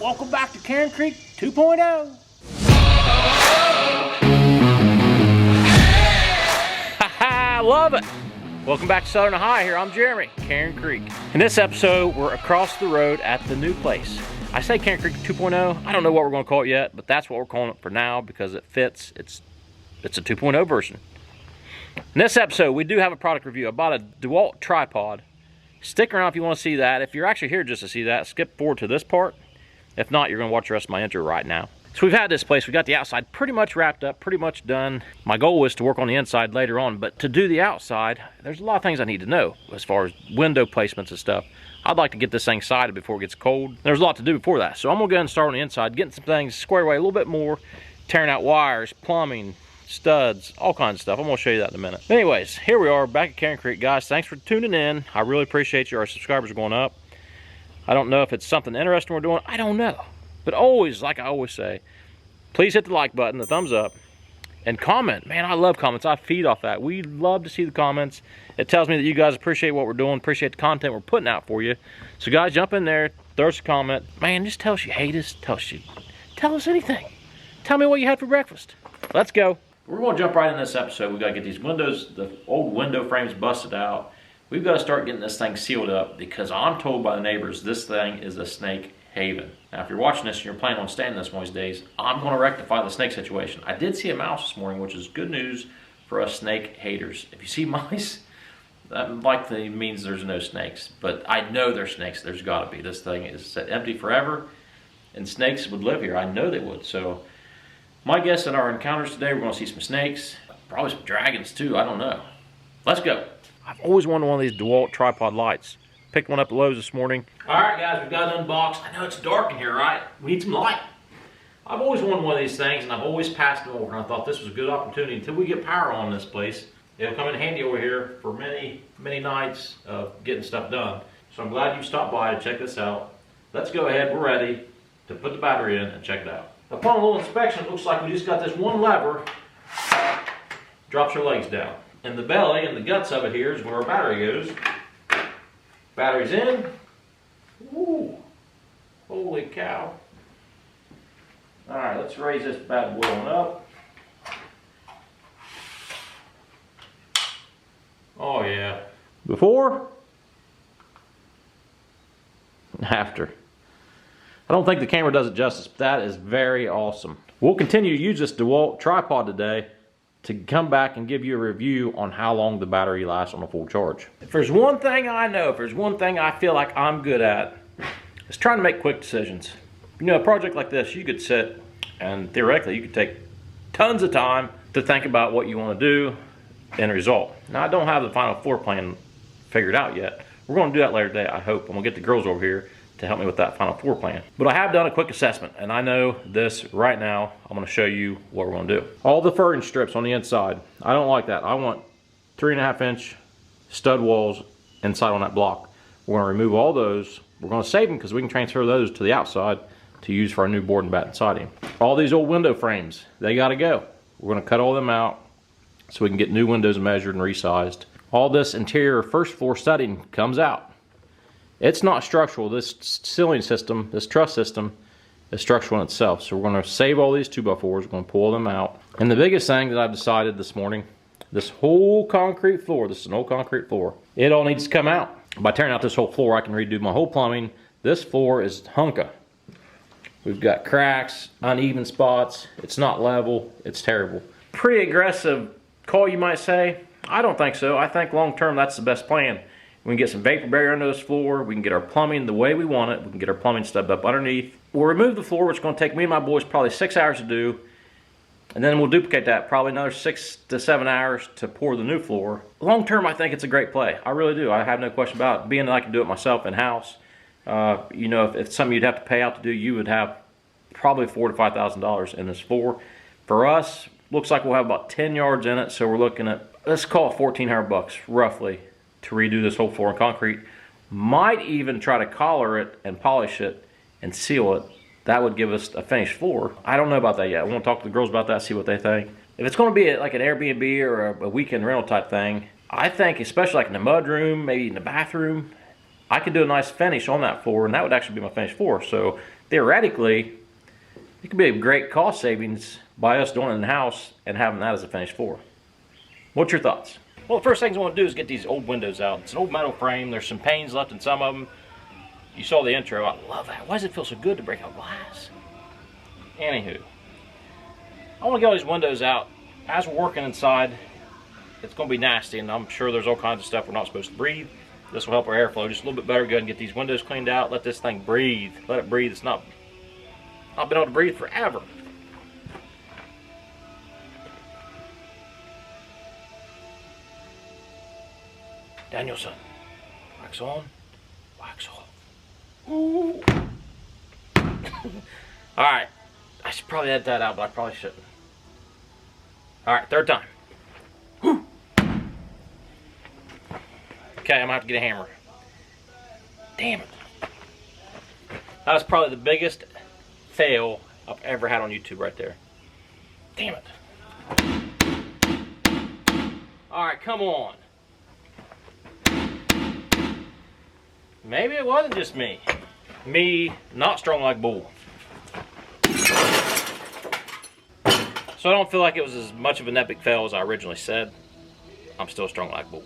Welcome back to Cairn Creek 2.0. I love it. Welcome back to Southern Ohio here. I'm Jeremy, Cairn Creek. In this episode, we're across the road at the new place. I say Cairn Creek 2.0. I don't know what we're going to call it yet, but that's what we're calling it for now because it fits. It's a 2.0 version. In this episode, we do have a product review. I bought a DeWalt tripod. Stick around if you want to see that. If you're actually here just to see that, skip forward to this part. If not, you're going to watch the rest of my intro right now. So we've had this place. We got the outside pretty much wrapped up, pretty much done. My goal was to work on the inside later on, but to do the outside, there's a lot of things I need to know as far as window placements and stuff. I'd like to get this thing sided before it gets cold. There's a lot to do before that. So I'm going to go ahead and start on the inside, getting some things squared away a little bit more, tearing out wires, plumbing, studs, all kinds of stuff. I'm going to show you that in a minute. Anyways, here we are back at Cairn Creek, guys. Thanks for tuning in. I really appreciate you. Our subscribers are going up. I don't know if it's something interesting we're doing. I don't know. But always, like I always say, please hit the like button, the thumbs up, and comment. Man, I love comments. I feed off that. We love to see the comments. It tells me that you guys appreciate what we're doing, appreciate the content we're putting out for you. So guys, jump in there, throw us a comment. Man, just tell us you hate us. Tell us anything. Tell me what you had for breakfast. Let's go. We're going to jump right in this episode. We've got to get these windows, the old window frames busted out. We've got to start getting this thing sealed up because I'm told by the neighbors this thing is a snake haven. Now, if you're watching this and you're planning on staying this one of these days, I'm going to rectify the snake situation. I did see a mouse this morning, which is good news for us snake haters. If you see mice, that likely means there's no snakes. But I know there's snakes. There's got to be. This thing is set empty forever, and snakes would live here. I know they would. So my guess in our encounters today, we're going to see some snakes, probably some dragons too. I don't know. Let's go. I've always wanted one of these DeWalt tripod lights. Picked one up at Lowe's this morning. All right, guys, we've got it unboxed. I know it's dark in here, right? We need some light. I've always wanted one of these things, and I've always passed them over, and I thought this was a good opportunity until we get power on this place. It'll come in handy over here for many, many nights of getting stuff done. So I'm glad you stopped by to check this out. Let's go ahead. We're ready to put the battery in and check it out. Upon a little inspection, it looks like we just got this one lever, drops our legs down. And the belly and the guts of it here is where our battery goes. Battery's in. Ooh, holy cow. All right, let's raise this bad boy on up. Oh yeah. Before, after. I don't think the camera does it justice, but that is very awesome. We'll continue to use this DeWalt tripod today to come back and give you a review on how long the battery lasts on a full charge. If there's one thing I know, if there's one thing I feel like I'm good at, it's trying to make quick decisions. You know, a project like this, you could sit and theoretically you could take tons of time to think about what you want to do and result. Now, I don't have the final floor plan figured out yet. We're going to do that later today, I hope, and we'll get the girls over here to help me with that final floor plan. But I have done a quick assessment, and I know this right now. I'm going to show you what we're going to do. All the furring strips on the inside, I don't like that. I want 3.5 inch stud walls inside on that block. We're going to remove all those. We're going to save them because we can transfer those to the outside to use for our new board and batten siding. All these old window frames, they got to go. We're going to cut all them out so we can get new windows measured and resized. All this interior first floor studding comes out. It's not structural. This ceiling system, this truss system, is structural in itself. So we're going to save all these 2x4s. We're going to pull them out. And the biggest thing that I've decided this morning, this whole concrete floor, this is an old concrete floor, it all needs to come out. By tearing out this whole floor, I can redo my whole plumbing. This floor is hunka. We've got cracks, uneven spots. It's not level. It's terrible. Pretty aggressive call, you might say. I don't think so. I think long term that's the best plan. We can get some vapor barrier under this floor. We can get our plumbing the way we want it. We can get our plumbing stubbed up underneath. We'll remove the floor, which is going to take me and my boys probably 6 hours to do. And then we'll duplicate that probably another 6 to 7 hours to pour the new floor. Long term, I think it's a great play. I really do. I have no question about it. Being that I can do it myself in-house, you know, if it's something you'd have to pay out to do, you would have probably $4,000 to $5,000 in this floor. For us, looks like we'll have about 10 yards in it. So we're looking at, let's call it $1,400 roughly, to redo this whole floor in concrete. Might even try to collar it and polish it and seal it. That would give us a finished floor. I don't know about that yet. I want to talk to the girls about that, see what they think. If it's going to be like an Airbnb or a weekend rental type thing, I think especially like in the mudroom, maybe in the bathroom, I could do a nice finish on that floor, and that would actually be my finished floor. So theoretically, it could be a great cost savings by us doing it in the house and having that as a finished floor. What's your thoughts? Well, the first things I want to do is get these old windows out. It's an old metal frame. There's some panes left in some of them. You saw the intro. I love that. Why does it feel so good to break out glass? Anywho, I want to get all these windows out. As we're working inside, it's going to be nasty, and I'm sure there's all kinds of stuff we're not supposed to breathe. This will help our airflow just a little bit better. Go ahead and get these windows cleaned out. Let this thing breathe. Let it breathe. It's not been able to breathe forever. Danielson, wax on, wax off. Ooh. All right, I should probably edit that out, but I probably shouldn't. All right, third time. Whew. Okay, I'm gonna have to get a hammer. Damn it. That was probably the biggest fail I've ever had on YouTube right there. Damn it. All right, come on. Maybe it wasn't just me. Me, not strong like bull. So I don't feel like it was as much of an epic fail as I originally said. I'm still strong like bull.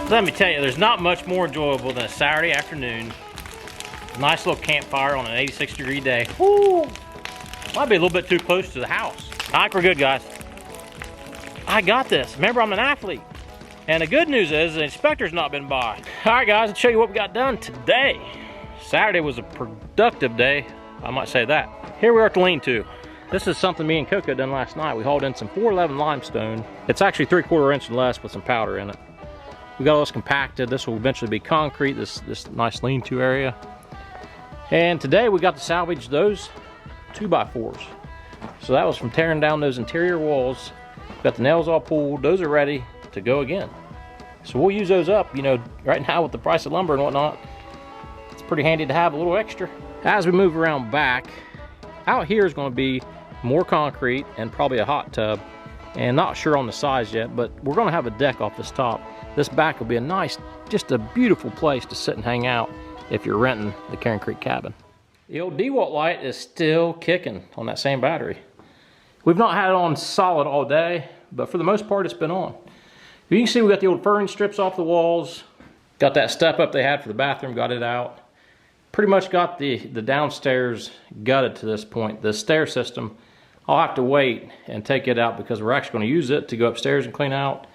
Let me tell you, there's not much more enjoyable than a Saturday afternoon. A nice little campfire on an 86-degree day. Woo! Might be a little bit too close to the house. I think we're good, guys. I got this. Remember, I'm an athlete. And the good news is the inspector's not been by. All right, guys, let's show you what we got done today. Saturday was a productive day. I might say that. Here we are at the lean-to. This is something me and Coco done last night. We hauled in some 411 limestone. It's actually 3/4 inch and less with some powder in it. We got all this compacted. This will eventually be concrete, this nice lean-to area. And today we got to salvage those 2x4s. So that was from tearing down those interior walls. Got the nails all pulled. Those are ready to go again. So we'll use those up. You know, right now with the price of lumber and whatnot, it's pretty handy to have a little extra. As we move around back, out here is going to be more concrete and probably a hot tub. And not sure on the size yet, but we're going to have a deck off this top. This back will be a nice, just a beautiful place to sit and hang out if you're renting the Cairn Creek cabin. The old DeWalt light is still kicking on that same battery. We've not had it on solid all day, but for the most part it's been on. You can see we got the old furring strips off the walls. Got that step up they had for the bathroom, got it out. Pretty much got the downstairs gutted to this point. The stair system, I'll have to wait and take it out because we're actually going to use it to go upstairs and clean out.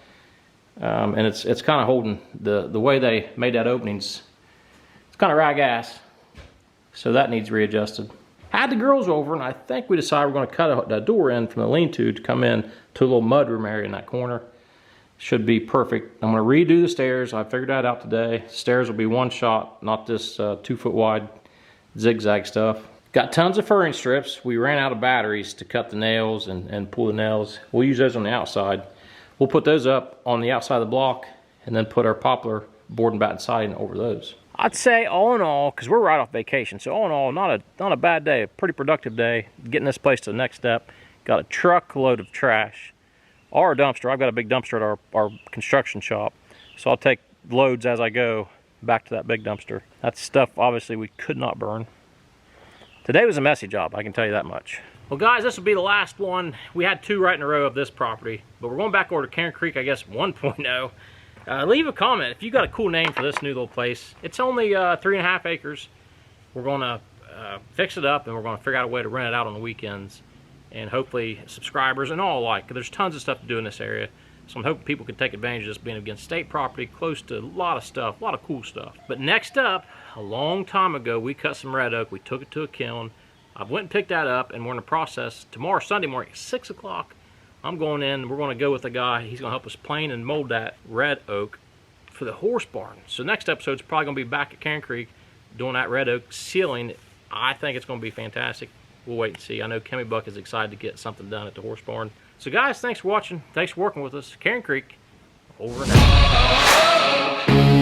And it's kind of holding, the way they made that openings, it's kind of rag-ass. So that needs readjusted. Had the girls over and I think we decided we're going to cut the door in from the lean-to come in to a little mudroom area in that corner. Should be perfect. I'm going to redo the stairs. I figured that out today. Stairs will be one shot, not this 2-foot wide zigzag stuff. Got tons of furring strips. We ran out of batteries to cut the nails and pull the nails. We'll use those on the outside. We'll put those up on the outside of the block and then put our poplar board and batten siding over those. I'd say all in all, because we're right off vacation, so all in all, not a bad day, a pretty productive day. Getting this place to the next step. Got a truckload of trash. Our dumpster, I've got a big dumpster at our construction shop, so I'll take loads as I go back to that big dumpster. That's stuff obviously we could not burn. Today was a messy job, I can tell you that much. Well guys, this will be the last one. We had 2 right in a row of this property, but we're going back over to Cairn Creek, I guess 1.0. Leave a comment if you got a cool name for this new little place. It's only 3.5 acres. We're going to fix it up, and we're going to figure out a way to rent it out on the weekends, and hopefully subscribers and all alike. There's tons of stuff to do in this area, so I'm hoping people can take advantage of this being against state property, close to a lot of stuff, a lot of cool stuff. But next up, a long time ago, we cut some red oak. We took it to a kiln. I went and picked that up, and we're in the process. Tomorrow, Sunday morning, at 6 o'clock, I'm going in. We're going to go with a guy. He's going to help us plane and mold that red oak for the horse barn. So next episode's probably going to be back at Cairn Creek doing that red oak ceiling. I think it's going to be fantastic. We'll wait and see. I know Kimmy Buck is excited to get something done at the horse barn. So guys, thanks for watching. Thanks for working with us. Cairn Creek, over and out.